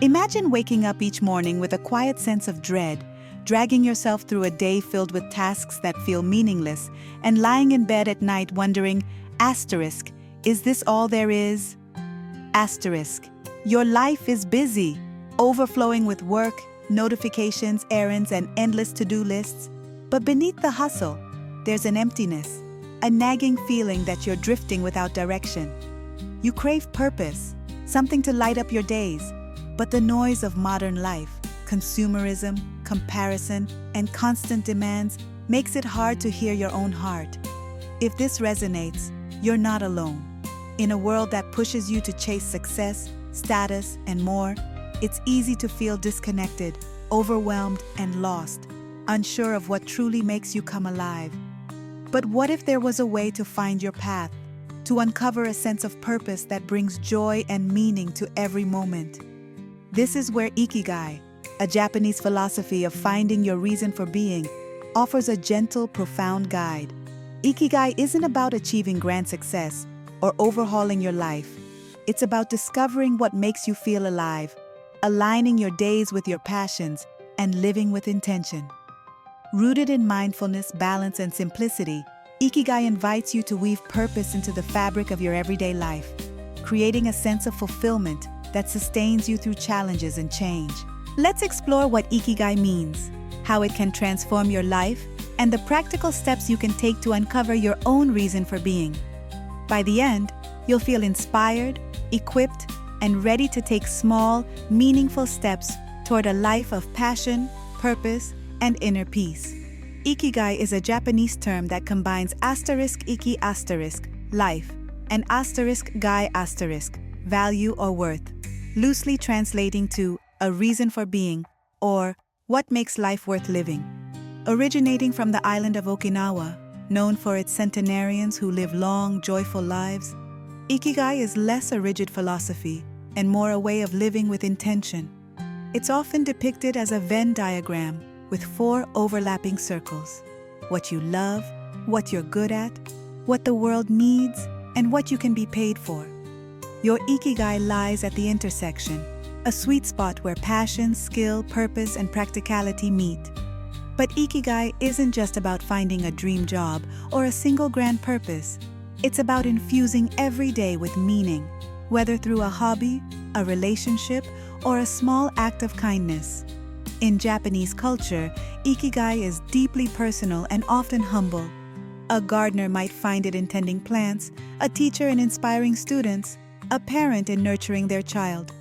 Imagine waking up each morning with a quiet sense of dread, dragging yourself through a day filled with tasks that feel meaningless, and lying in bed at night wondering, asterisk, is this all there is? Asterisk, your life is busy, overflowing with work, notifications, errands, and endless to-do lists. But beneath the hustle, there's an emptiness, a nagging feeling that you're drifting without direction. You crave purpose, something to light up your days, but the noise of modern life, consumerism, comparison, and constant demands makes it hard to hear your own heart. If this resonates, you're not alone. In a world that pushes you to chase success, status, and more, it's easy to feel disconnected, overwhelmed, and lost, unsure of what truly makes you come alive. But what if there was a way to find your path, to uncover a sense of purpose that brings joy and meaning to every moment? This is where Ikigai, a Japanese philosophy of finding your reason for being, offers a gentle, profound guide. Ikigai isn't about achieving grand success or overhauling your life. It's about discovering what makes you feel alive, aligning your days with your passions, and living with intention. Rooted in mindfulness, balance, and simplicity, Ikigai invites you to weave purpose into the fabric of your everyday life, creating a sense of fulfillment that sustains you through challenges and change. Let's explore what Ikigai means, how it can transform your life, and the practical steps you can take to uncover your own reason for being. By the end, you'll feel inspired, equipped, and ready to take small, meaningful steps toward a life of passion, purpose, and inner peace. Ikigai is a Japanese term that combines *iki*, life, and *gai*, value or worth, loosely translating to a reason for being or what makes life worth living. Originating from the island of Okinawa, known for its centenarians who live long, joyful lives, Ikigai is less a rigid philosophy and more a way of living with intention. It's often depicted as a Venn diagram with 4 overlapping circles: what you love, what you're good at, what the world needs, and what you can be paid for. Your Ikigai lies at the intersection, a sweet spot where passion, skill, purpose, and practicality meet. But Ikigai isn't just about finding a dream job or a single grand purpose. It's about infusing every day with meaning, whether through a hobby, a relationship, or a small act of kindness. In Japanese culture, Ikigai is deeply personal and often humble. A gardener might find it in tending plants, a teacher in inspiring students, a parent in nurturing their child.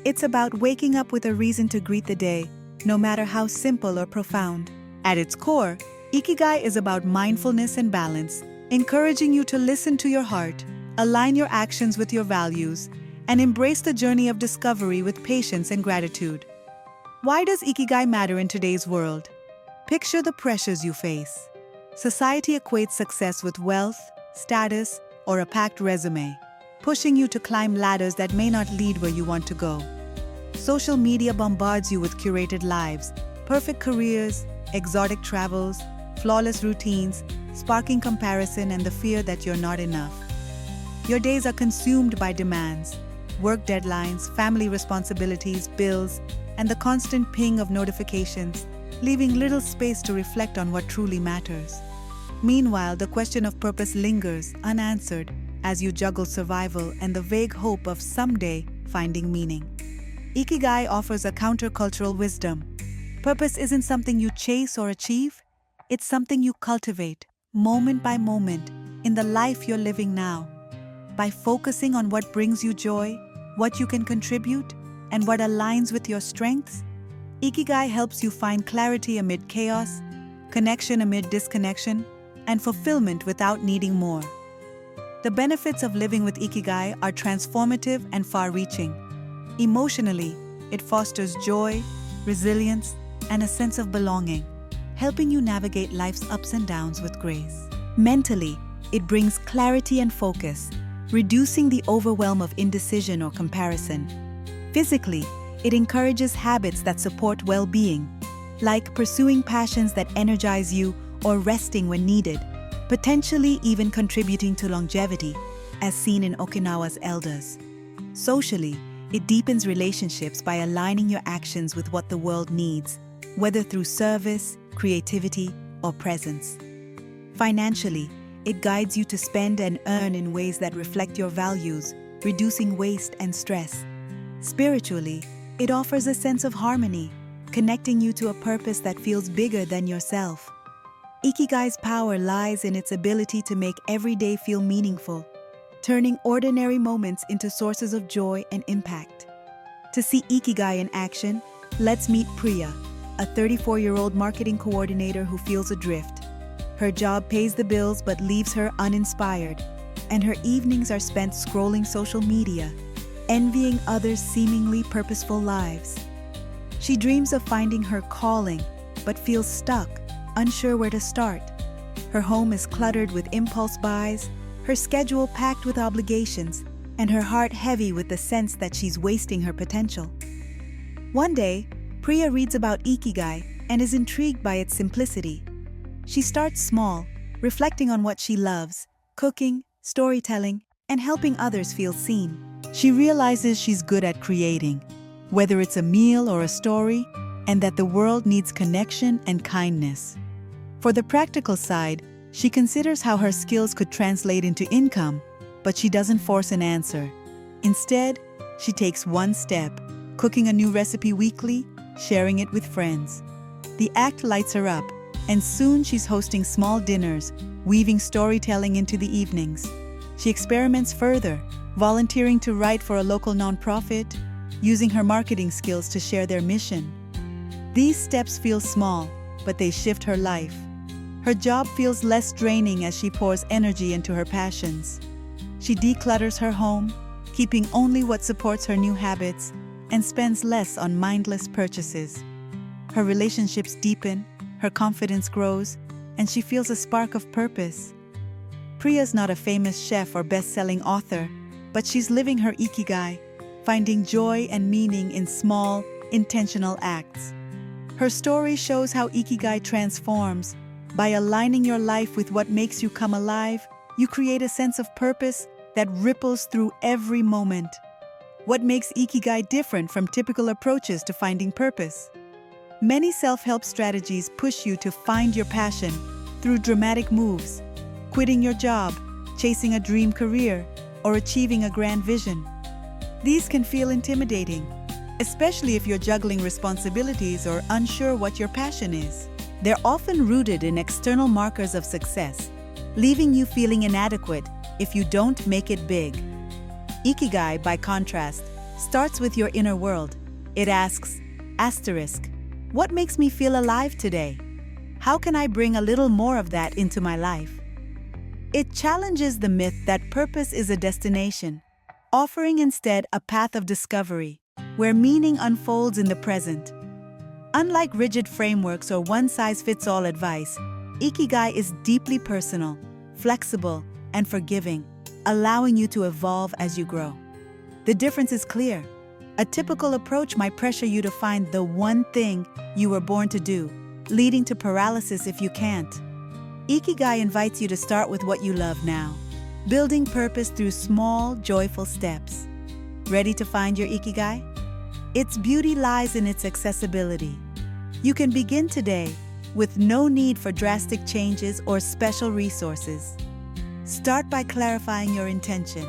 It's about waking up with a reason to greet the day, no matter how simple or profound. At its core, Ikigai is about mindfulness and balance, encouraging you to listen to your heart, align your actions with your values, and embrace the journey of discovery with patience and gratitude. Why does Ikigai matter in today's world? Picture the pressures you face. Society equates success with wealth, status, or a packed resume, pushing you to climb ladders that may not lead where you want to go. Social media bombards you with curated lives, perfect careers, exotic travels, flawless routines, sparking comparison and the fear that you're not enough. Your days are consumed by demands, work deadlines, family responsibilities, bills, and the constant ping of notifications, leaving little space to reflect on what truly matters. Meanwhile, the question of purpose lingers unanswered as you juggle survival and the vague hope of someday finding meaning. Ikigai offers a countercultural wisdom. Purpose isn't something you chase or achieve, it's something you cultivate, moment by moment, in the life you're living now. By focusing on what brings you joy, what you can contribute, and what aligns with your strengths, Ikigai helps you find clarity amid chaos, connection amid disconnection, and fulfillment without needing more. The benefits of living with Ikigai are transformative and far-reaching. Emotionally, it fosters joy, resilience, and a sense of belonging, helping you navigate life's ups and downs with grace. Mentally, it brings clarity and focus, reducing the overwhelm of indecision or comparison. Physically, it encourages habits that support well-being, like pursuing passions that energize you or resting when needed, potentially even contributing to longevity, as seen in Okinawa's elders. Socially, It deepens relationships by aligning your actions with what the world needs, whether through service, creativity, or presence. Financially, it guides you to spend and earn in ways that reflect your values, reducing waste and stress. Spiritually, it offers a sense of harmony, connecting you to a purpose that feels bigger than yourself. Ikigai's power lies in its ability to make every day feel meaningful, turning ordinary moments into sources of joy and impact. To see Ikigai in action, let's meet Priya, a 34-year-old marketing coordinator who feels adrift. Her job pays the bills but leaves her uninspired, and her evenings are spent scrolling social media, envying others' seemingly purposeful lives. She dreams of finding her calling, but feels stuck, unsure where to start. Her home is cluttered with impulse buys, her schedule packed with obligations, and her heart heavy with the sense that she's wasting her potential. One day, Priya reads about Ikigai and is intrigued by its simplicity. She starts small, reflecting on what she loves: cooking, storytelling, and helping others feel seen. She realizes she's good at creating, whether it's a meal or a story, and that the world needs connection and kindness. For the practical side, she considers how her skills could translate into income, but she doesn't force an answer. Instead, she takes one step, cooking a new recipe weekly, sharing it with friends. The act lights her up, and soon she's hosting small dinners, weaving storytelling into the evenings. She experiments further, volunteering to write for a local nonprofit, using her marketing skills to share their mission. These steps feel small, but they shift her life. Her job feels less draining as she pours energy into her passions. She declutters her home, keeping only what supports her new habits, and spends less on mindless purchases. Her relationships deepen, her confidence grows, and she feels a spark of purpose. Priya's not a famous chef or best-selling author, but she's living her Ikigai, finding joy and meaning in small, intentional acts. Her story shows how Ikigai transforms. By aligning your life with what makes you come alive, you create a sense of purpose that ripples through every moment. What makes Ikigai different from typical approaches to finding purpose? Many self-help strategies push you to find your passion through dramatic moves, quitting your job, chasing a dream career, or achieving a grand vision. These can feel intimidating, especially if you're juggling responsibilities or unsure what your passion is. They're often rooted in external markers of success, leaving you feeling inadequate if you don't make it big. Ikigai, by contrast, starts with your inner world. It asks, what makes me feel alive today? How can I bring a little more of that into my life? It challenges the myth that purpose is a destination, offering instead a path of discovery, where meaning unfolds in the present. Unlike rigid frameworks or one-size-fits-all advice, Ikigai is deeply personal, flexible, and forgiving, allowing you to evolve as you grow. The difference is clear. A typical approach might pressure you to find the one thing you were born to do, leading to paralysis if you can't. Ikigai invites you to start with what you love now, building purpose through small, joyful steps. Ready to find your Ikigai? Its beauty lies in its accessibility. You can begin today with no need for drastic changes or special resources. Start by clarifying your intention.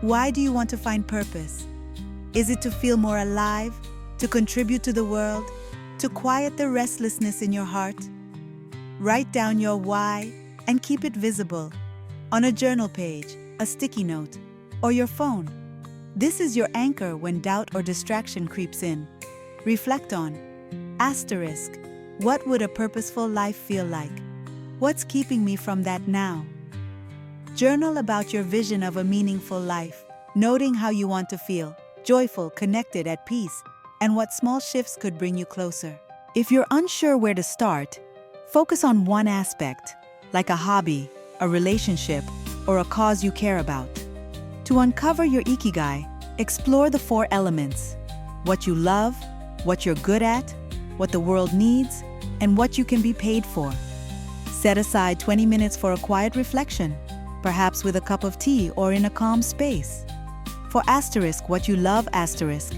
Why do you want to find purpose? Is it to feel more alive, to contribute to the world, to quiet the restlessness in your heart? Write down your why and keep it visible on a journal page, a sticky note, or your phone. This is your anchor when doubt or distraction creeps in. Reflect on what would a purposeful life feel like? What's keeping me from that now? Journal about your vision of a meaningful life, noting how you want to feel, joyful, connected, at peace, and what small shifts could bring you closer. If you're unsure where to start, focus on one aspect, like a hobby, a relationship, or a cause you care about. To uncover your Ikigai, explore the 4 elements: what you love, what you're good at, what the world needs, and what you can be paid for. Set aside 20 minutes for a quiet reflection, perhaps with a cup of tea or in a calm space. For asterisk what you love asterisk,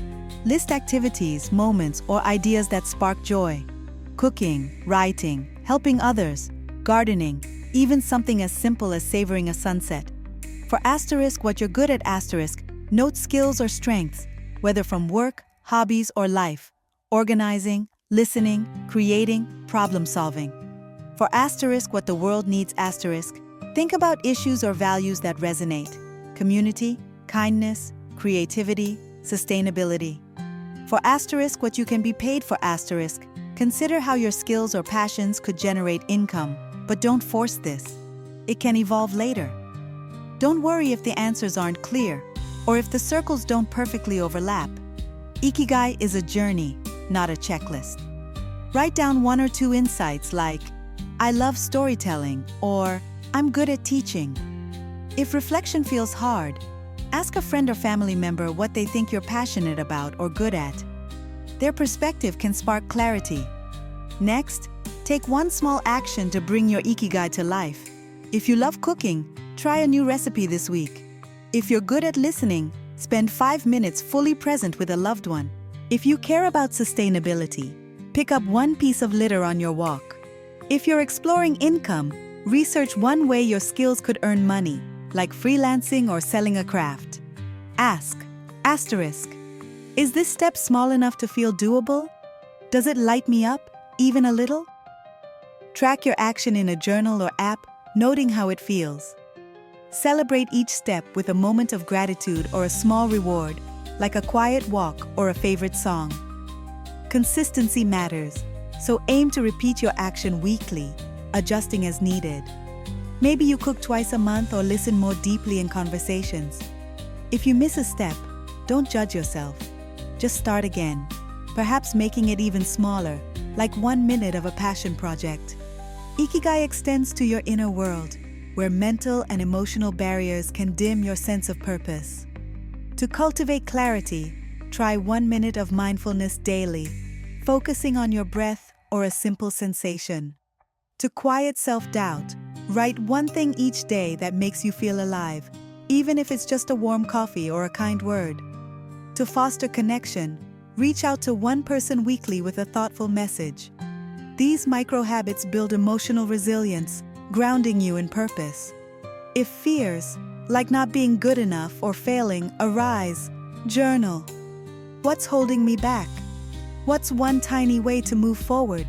list activities, moments, or ideas that spark joy. Cooking, writing, helping others, gardening, even something as simple as savoring a sunset. For asterisk what you're good at asterisk, note skills or strengths, whether from work, hobbies, or life. Organizing, listening, creating, problem solving. For asterisk what the world needs asterisk, think about issues or values that resonate. Community, kindness, creativity, sustainability. For asterisk what you can be paid for asterisk, consider how your skills or passions could generate income, but don't force this. It can evolve later. Don't worry if the answers aren't clear, or if the circles don't perfectly overlap. Ikigai is a journey, not a checklist. Write down 1 or 2 insights like, I love storytelling, or I'm good at teaching. If reflection feels hard, ask a friend or family member what they think you're passionate about or good at. Their perspective can spark clarity. Next, take one small action to bring your Ikigai to life. If you love cooking, try a new recipe this week. If you're good at listening, spend 5 minutes fully present with a loved one. If you care about sustainability, pick up one piece of litter on your walk. If you're exploring income, research one way your skills could earn money, like freelancing or selling a craft. Ask, asterisk, is this step small enough to feel doable? Does it light me up, even a little? Track your action in a journal or app, noting how it feels. Celebrate each step with a moment of gratitude or a small reward, like a quiet walk or a favorite song. Consistency matters, so aim to repeat your action weekly, adjusting as needed. Maybe you cook twice a month or listen more deeply in conversations. If you miss a step, don't judge yourself. Just start again, perhaps making it even smaller, like 1 minute of a passion project. Ikigai extends to your inner world, where mental and emotional barriers can dim your sense of purpose. To cultivate clarity, try 1 minute of mindfulness daily, focusing on your breath or a simple sensation. To quiet self-doubt, write one thing each day that makes you feel alive, even if it's just a warm coffee or a kind word. To foster connection, reach out to one person weekly with a thoughtful message. These micro-habits build emotional resilience, grounding you in purpose. If fears, like not being good enough or failing, arise, journal. What's holding me back? What's one tiny way to move forward?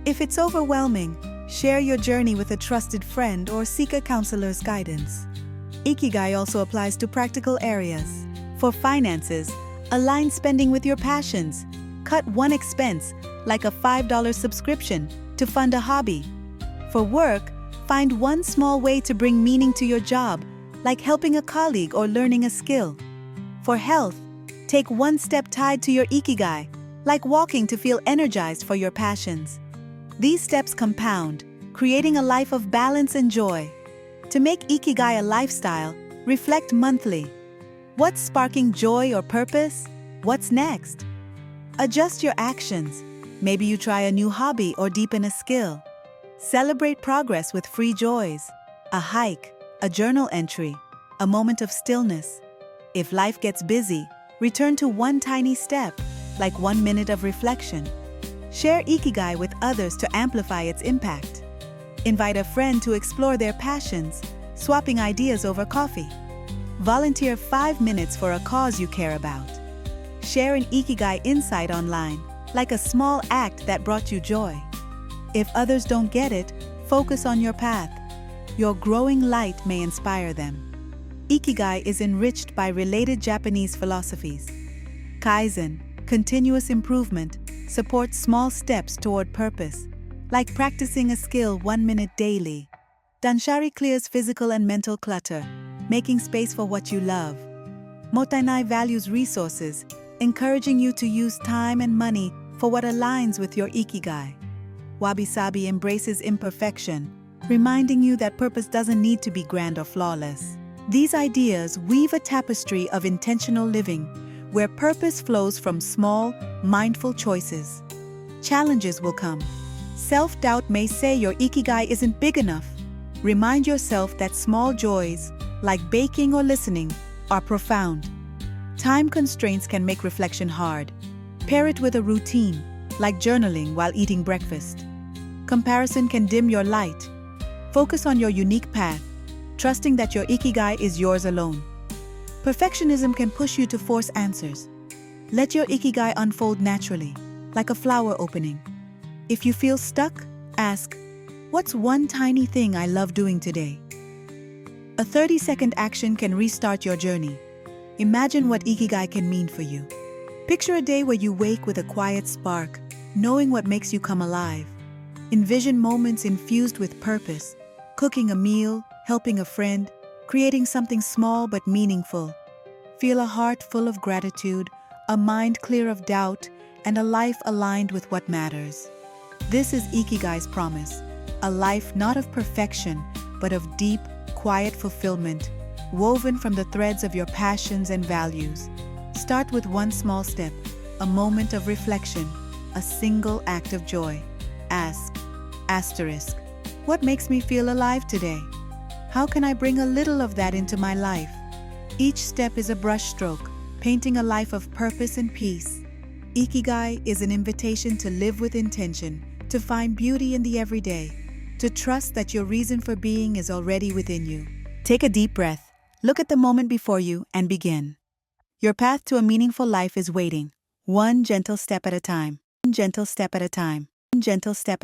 If it's overwhelming, share your journey with a trusted friend or seek a counselor's guidance. Ikigai also applies to practical areas. For finances, align spending with your passions. Cut one expense, like a $5 subscription, to fund a hobby. For work, find one small way to bring meaning to your job, like helping a colleague or learning a skill. For health, take one step tied to your Ikigai, like walking to feel energized for your passions. These steps compound, creating a life of balance and joy. To make Ikigai a lifestyle, reflect monthly. What's sparking joy or purpose? What's next? Adjust your actions. Maybe you try a new hobby or deepen a skill. Celebrate progress with free joys. A hike, a journal entry, a moment of stillness. If life gets busy, return to one tiny step, like 1 minute of reflection. Share Ikigai with others to amplify its impact. Invite a friend to explore their passions, swapping ideas over coffee. Volunteer 5 minutes for a cause you care about. Share an Ikigai insight online, like a small act that brought you joy. If others don't get it, focus on your path. Your growing light may inspire them. Ikigai is enriched by related Japanese philosophies. Kaizen, continuous improvement, supports small steps toward purpose, like practicing a skill 1 minute daily. Danshari clears physical and mental clutter, making space for what you love. Motainai values resources, encouraging you to use time and money for what aligns with your Ikigai. Wabi-sabi embraces imperfection, reminding you that purpose doesn't need to be grand or flawless. These ideas weave a tapestry of intentional living, where purpose flows from small, mindful choices. Challenges will come. Self-doubt may say your Ikigai isn't big enough. Remind yourself that small joys, like baking or listening, are profound. Time constraints can make reflection hard. Pair it with a routine, like journaling while eating breakfast. Comparison can dim your light. Focus on your unique path, trusting that your Ikigai is yours alone. Perfectionism can push you to force answers. Let your Ikigai unfold naturally, like a flower opening. If you feel stuck, ask, what's one tiny thing I love doing today? A 30-second action can restart your journey. Imagine what Ikigai can mean for you. Picture a day where you wake with a quiet spark, knowing what makes you come alive. Envision moments infused with purpose, cooking a meal, helping a friend, creating something small but meaningful. Feel a heart full of gratitude, a mind clear of doubt, and a life aligned with what matters. This is Ikigai's promise, a life not of perfection, but of deep, quiet fulfillment, woven from the threads of your passions and values. Start with one small step, a moment of reflection, a single act of joy. Ask, asterisk, what makes me feel alive today? How can I bring a little of that into my life? Each step is a brushstroke, painting a life of purpose and peace. Ikigai is an invitation to live with intention, to find beauty in the everyday, to trust that your reason for being is already within you. Take a deep breath, look at the moment before you, and begin. Your path to a meaningful life is waiting, one gentle step at a time. One gentle step at a time. One gentle step at a time.